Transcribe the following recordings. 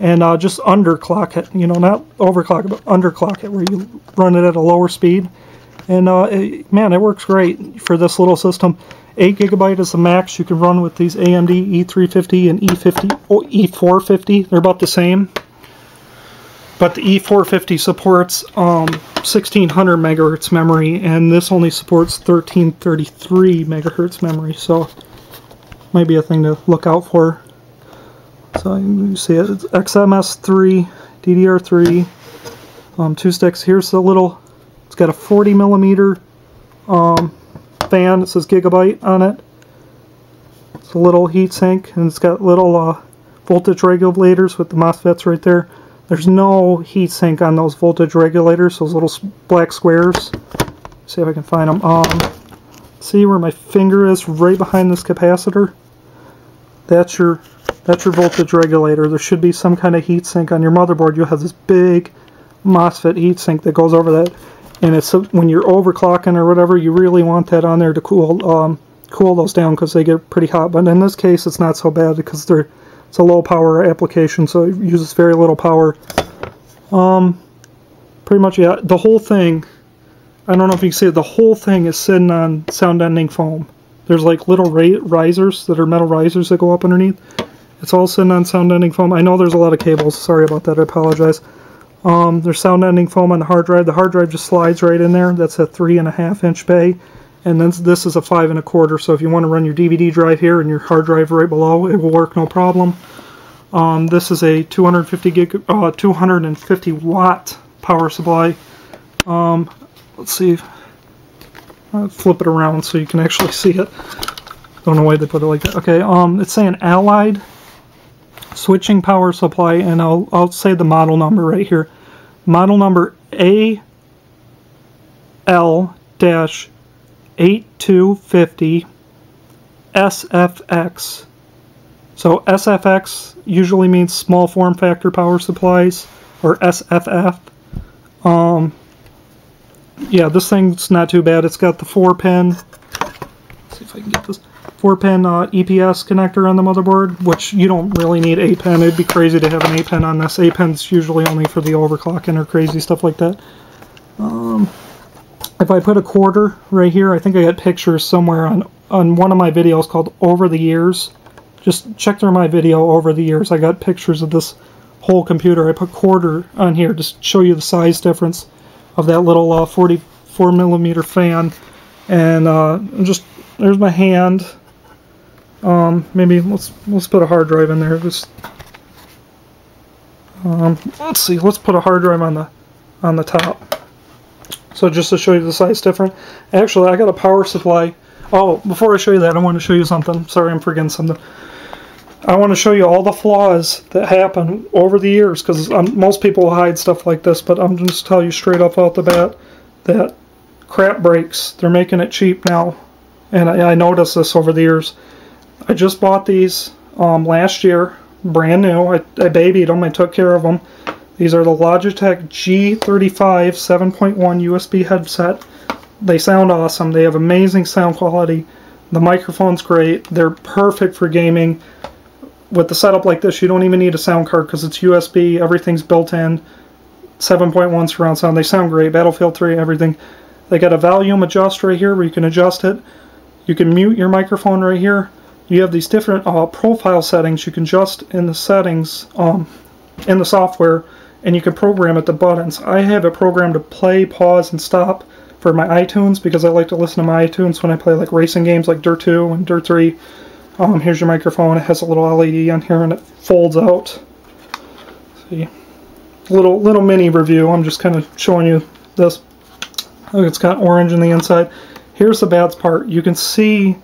and just underclock it, you know, not overclock it, but underclock it, where you run it at a lower speed. And man, it works great for this little system. 8 GB is the max you can run with these AMD E350 and E450. They're about the same. But the E450 supports 1600 megahertz memory, and this only supports 1333 megahertz memory, so might be a thing to look out for. So you see it, it's XMS3, DDR3, 2 sticks. Here's the little, it's got a 40 millimeter fan. It says Gigabyte on it. It's a little heatsink, and it's got little voltage regulators with the MOSFETs right there. There's no heatsink on those voltage regulators, those little black squares. See if I can find them. See where my finger is, right behind this capacitor? That's your voltage regulator. There should be some kind of heatsink on your motherboard. You'll have this big MOSFET heatsink that goes over that. And it's when you're overclocking or whatever, you really want that on there to cool those down, because they get pretty hot. But in this case, it's not so bad because it's a low power application, so it uses very little power. Pretty much, yeah, the whole thing, I don't know if you can see it, the whole thing is sitting on sound deadening foam. There's like little risers that are metal risers that go up underneath. It's all sitting on sound deadening foam. I know there's a lot of cables, sorry about that, I apologize. There's sound deadening foam on the hard drive. The hard drive just slides right in there. That's a 3.5 inch bay. And then this is a 5 1/4, so if you want to run your DVD drive here and your hard drive right below, it will work no problem. This is a 250 watt power supply. Let's see, I'll flip it around so you can actually see it. Don't know why they put it like that. Okay, it's saying Allied switching power supply, and I'll say the model number right here. Model number AL-8250 SFX. So SFX usually means small form factor power supplies, or SFF. Yeah, this thing's not too bad. It's got the 4-pin, let's see if I can get this, 4-pin EPS connector on the motherboard, which you don't really need 8-pin. It'd be crazy to have an 8-pin on this. 8-pin's usually only for the overclocking or crazy stuff like that. If I put a quarter right here, I think I got pictures somewhere on one of my videos called Over the Years. Just check through my video Over the Years. I got pictures of this whole computer. I put quarter on here just to show you the size difference of that little 44 millimeter fan. And just, there's my hand. Maybe let's put a hard drive in there. Just let's see. Let's put a hard drive on the top. So just to show you the size difference. Actually, I got a power supply. Oh, before I show you that, I want to show you something. Sorry, I'm forgetting something. I want to show you all the flaws that happen over the years, because most people will hide stuff like this, but I'm just tell you straight up out the bat that crap breaks. They're making it cheap now, and I noticed this over the years. I just bought these last year, brand new. I babied them. I took care of them. These are the Logitech G35 7.1 USB headset. They sound awesome. They have amazing sound quality. The microphone's great. They're perfect for gaming. With the setup like this, you don't even need a sound card because it's USB. Everything's built in. 7.1 surround sound. They sound great. Battlefield 3, everything. They got a volume adjust right here where you can adjust it. You can mute your microphone right here. You have these different profile settings you can adjust in the settings in the software, and you can program it to buttons. I have it programmed to play, pause, and stop for my iTunes because I like to listen to my iTunes when I play like racing games like Dirt 2 and Dirt 3. Here's your microphone. It has a little LED on here and it folds out. See, little mini review. I'm just kind of showing you this. Look, it's got orange in the inside. Here's the bad part. You can see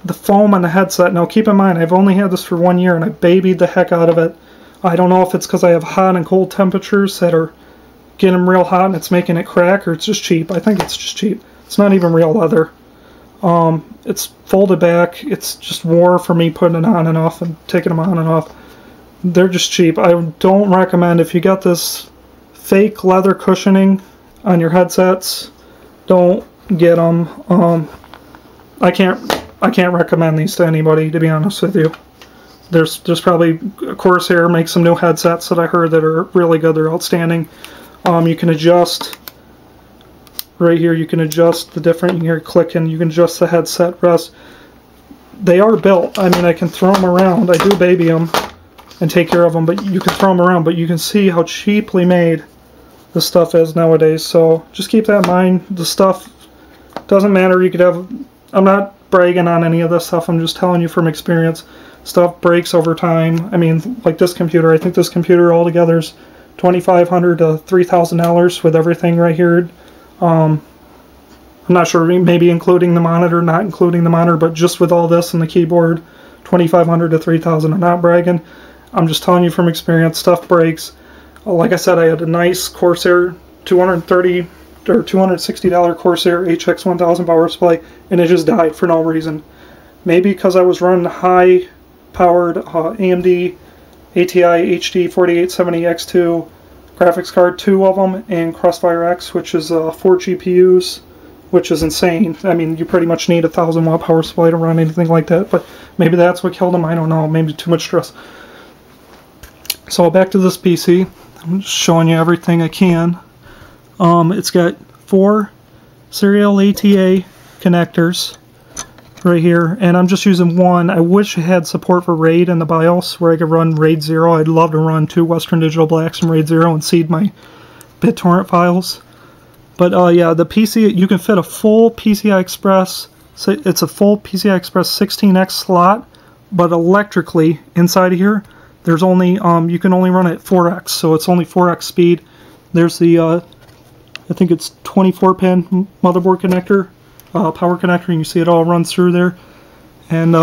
the foam on the headset. Now keep in mind, I've only had this for 1 year and I babied the heck out of it. I don't know if it's because I have hot and cold temperatures that are getting real hot and it's making it crack, or it's just cheap. I think it's just cheap. It's not even real leather. It's folded back. It's just war for me putting it on and off and taking them on and off. They're just cheap. I don't recommend, if you got this fake leather cushioning on your headsets, don't get them. I can't recommend these to anybody, to be honest with you. There's probably Corsair makes some new headsets that I heard that are really good. They're outstanding. You can adjust right here. You can adjust the different. You can hear clicking. You can adjust the headset rest. They are built. I mean, I can throw them around. I do baby them and take care of them, but you can throw them around. But you can see how cheaply made this stuff is nowadays. So just keep that in mind. The stuff doesn't matter. You could have. I'm not bragging on any of this stuff. I'm just telling you from experience. Stuff breaks over time. I mean, like this computer. I think this computer altogether is $2,500 to $3,000 with everything right here. I'm not sure, maybe including the monitor, not including the monitor, but just with all this and the keyboard, $2,500 to $3,000. I'm not bragging. I'm just telling you from experience. Stuff breaks. Like I said, I had a nice Corsair $230 or $260 Corsair HX1000 power supply, and it just died for no reason. Maybe because I was running high powered AMD ATI HD 4870X2 graphics card, 2 of them, and Crossfire X, which is 4 GPUs, which is insane. I mean, you pretty much need a 1000 watt power supply to run anything like that, but maybe that's what killed them. I don't know. Maybe too much stress. So back to this PC. I'm just showing you everything I can. It's got 4 serial ATA connectors right here, and I'm just using one. I wish it had support for RAID in the BIOS where I could run RAID 0. I'd love to run 2 Western Digital Blacks from RAID 0 and seed my BitTorrent files. But yeah, the PC, you can fit a full PCI Express, so it's a full PCI Express 16X slot, but electrically inside of here, there's only, you can only run it at 4X, so it's only 4X speed. There's the, I think it's 24-pin motherboard connector, power connector, and you see it all runs through there. And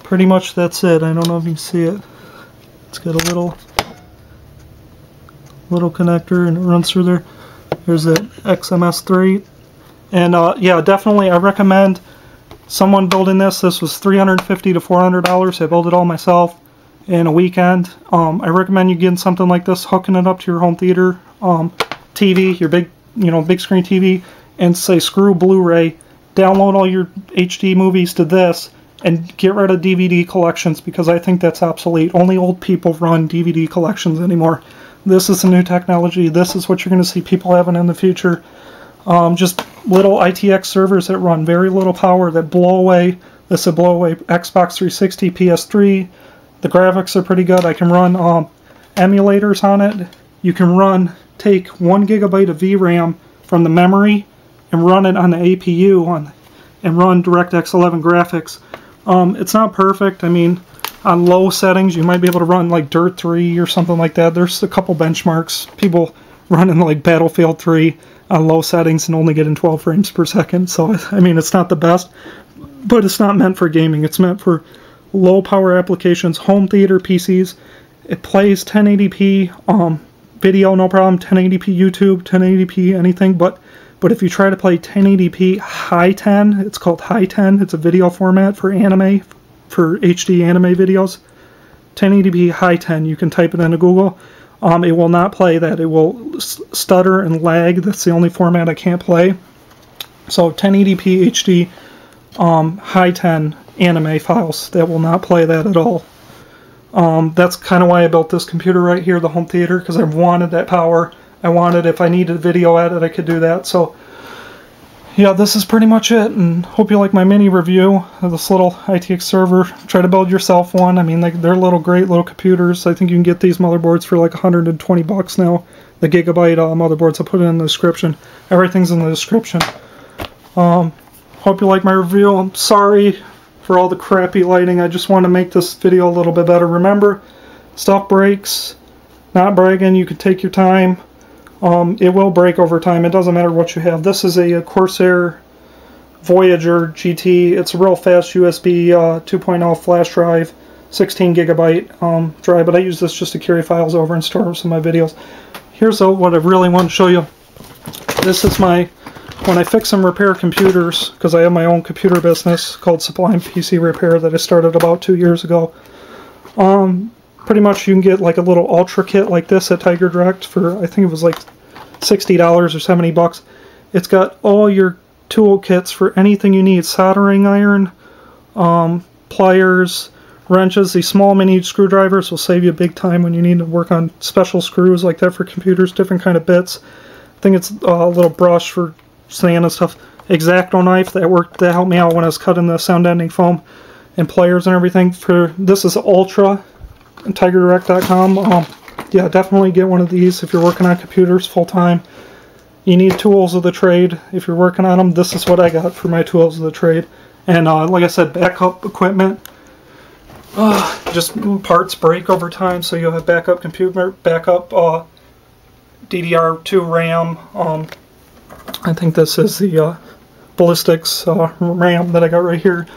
pretty much that's it. I don't know if you can see it. It's got a little connector, and it runs through there. There's that XMS3. And yeah, definitely I recommend someone building this. This was $350 to $400. I built it all myself in a weekend. I recommend you getting something like this, hooking it up to your home theater TV, your big, big screen TV, and say screw Blu-ray, download all your HD movies to this, and get rid of DVD collections, because I think that's obsolete. Only old people run DVD collections anymore. This is the new technology. This is what you're going to see people having in the future. Just little ITX servers that run very little power, that blow away. This will blow away Xbox 360, PS3. The graphics are pretty good. I can run emulators on it. You can take 1 GB of VRAM from the memory and run it on the APU and run DirectX 11 graphics. It's not perfect. I mean, on low settings, you might be able to run like Dirt 3 or something like that. There's a couple benchmarks. People running like Battlefield 3 on low settings and only getting 12 frames per second. So, I mean, it's not the best, but it's not meant for gaming. It's meant for low power applications, home theater PCs. It plays 1080p video, no problem. 1080p YouTube, 1080p anything, but if you try to play 1080p high 10, it's called high 10. It's a video format for anime, for HD anime videos. 1080p high 10, you can type it into Google. It will not play that. It will stutter and lag. That's the only format I can't play. So 1080p HD high 10 anime files, that will not play that at all. That's kind of why I built this computer right here, the home theater, because I wanted that power. I wanted, if I needed a video edit, I could do that. So yeah, this is pretty much it, and hope you like my mini review of this little ITX server. Try to build yourself one. I mean, they're great little computers. I think you can get these motherboards for like 120 bucks now. The Gigabyte motherboards, I'll put it in the description. Everything's in the description. Hope you like my review. I'm sorry for all the crappy lighting. I just want to make this video a little bit better. Remember, stuff breaks. Not bragging, you can take your time. It will break over time. It doesn't matter what you have. This is a Corsair Voyager GT. It's a real fast USB 2.0 flash drive, 16 gigabyte drive, but I use this just to carry files over and store some of my videos. Here's what I really want to show you. This is when I fix and repair computers, because I have my own computer business called Sublime PC Repair that I started about 2 years ago. Pretty much you can get like a little ultra kit like this at Tiger Direct for, I think it was like $60 or 70 bucks. It's got all your tool kits for anything you need: soldering iron, pliers, wrenches. These small mini screwdrivers will save you big time when you need to work on special screws like that for computers, different kind of bits. I think it's a little brush for sand and stuff. X-Acto knife that helped me out when I was cutting the sound deadening foam and players and everything. This is Ultra, TigerDirect.com. Yeah, definitely get one of these if you're working on computers full time. You need tools of the trade if you're working on them. This is what I got for my tools of the trade. And like I said, backup equipment. Just parts break over time, so you'll have backup computer, backup DDR2 RAM. I think this is the ballistics RAM that I got right here.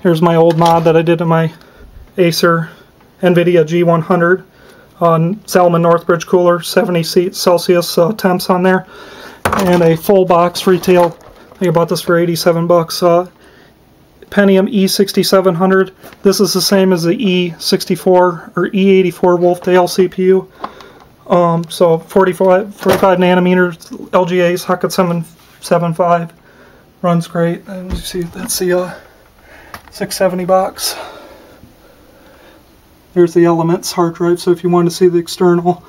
Here's my old mod that I did to my Acer NVIDIA G100 on Salomon Northbridge cooler, 70 Celsius temps on there, and a full box retail. I think I bought this for 87 bucks. Pentium E6700. This is the same as the E64 or E84 Wolfdale CPU. So 45 nanometers LGA socket 775 runs great. And you see that's the 670 box. There's the Elements hard drive, so if you want to see the external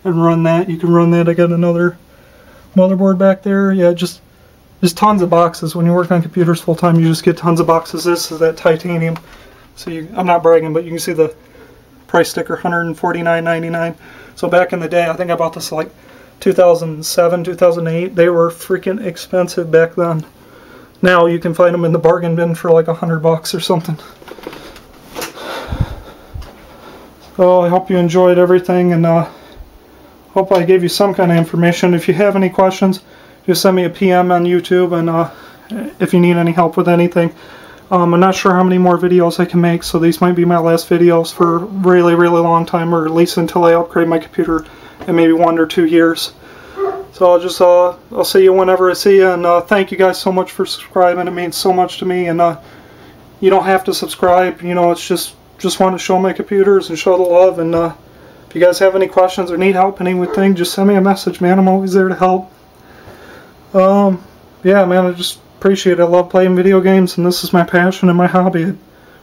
and run that, you can run that. I got another motherboard back there. Yeah, just tons of boxes. When you work on computers full time, you just get tons of boxes. This is that titanium. So I'm not bragging, but you can see the price sticker, $149.99. So back in the day, I think I bought this like 2007, 2008. They were freaking expensive back then. Now you can find them in the bargain bin for like $100 or something. So I hope you enjoyed everything, and hope I gave you some kind of information. If you have any questions, just send me a PM on YouTube, and if you need any help with anything. I'm not sure how many more videos I can make, so these might be my last videos for a really, really long time, or at least until I upgrade my computer in maybe 1 or 2 years. So I'll see you whenever I see you, and thank you guys so much for subscribing. It means so much to me, and you don't have to subscribe. You know, it's just want to show my computers and show the love. And if you guys have any questions or need help anything, just send me a message, man. I'm always there to help. Yeah, man, I just appreciate it. I love playing video games, and this is my passion and my hobby. I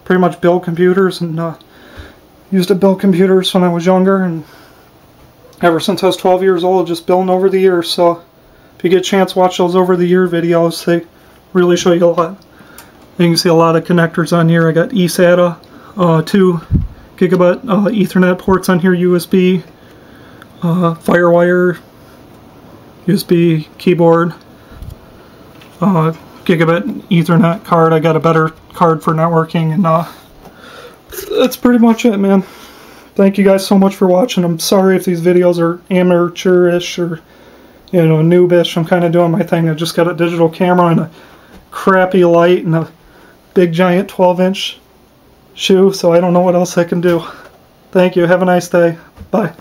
pretty much build computers, and used to build computers when I was younger, and ever since I was 12 years old, just building over the years. So if you get a chance, watch those over the year videos. They really show you a lot. You can see a lot of connectors on here. I got eSATA, 2 Gigabyte Ethernet ports on here, USB, Firewire, USB keyboard, Gigabit Ethernet card. I got a better card for networking, and that's pretty much it, man. Thank you guys so much for watching. I'm sorry if these videos are amateurish or, you know, noobish. I'm kind of doing my thing. I just got a digital camera and a crappy light and a big giant 12-inch shoe, so I don't know what else I can do. Thank you. Have a nice day. Bye.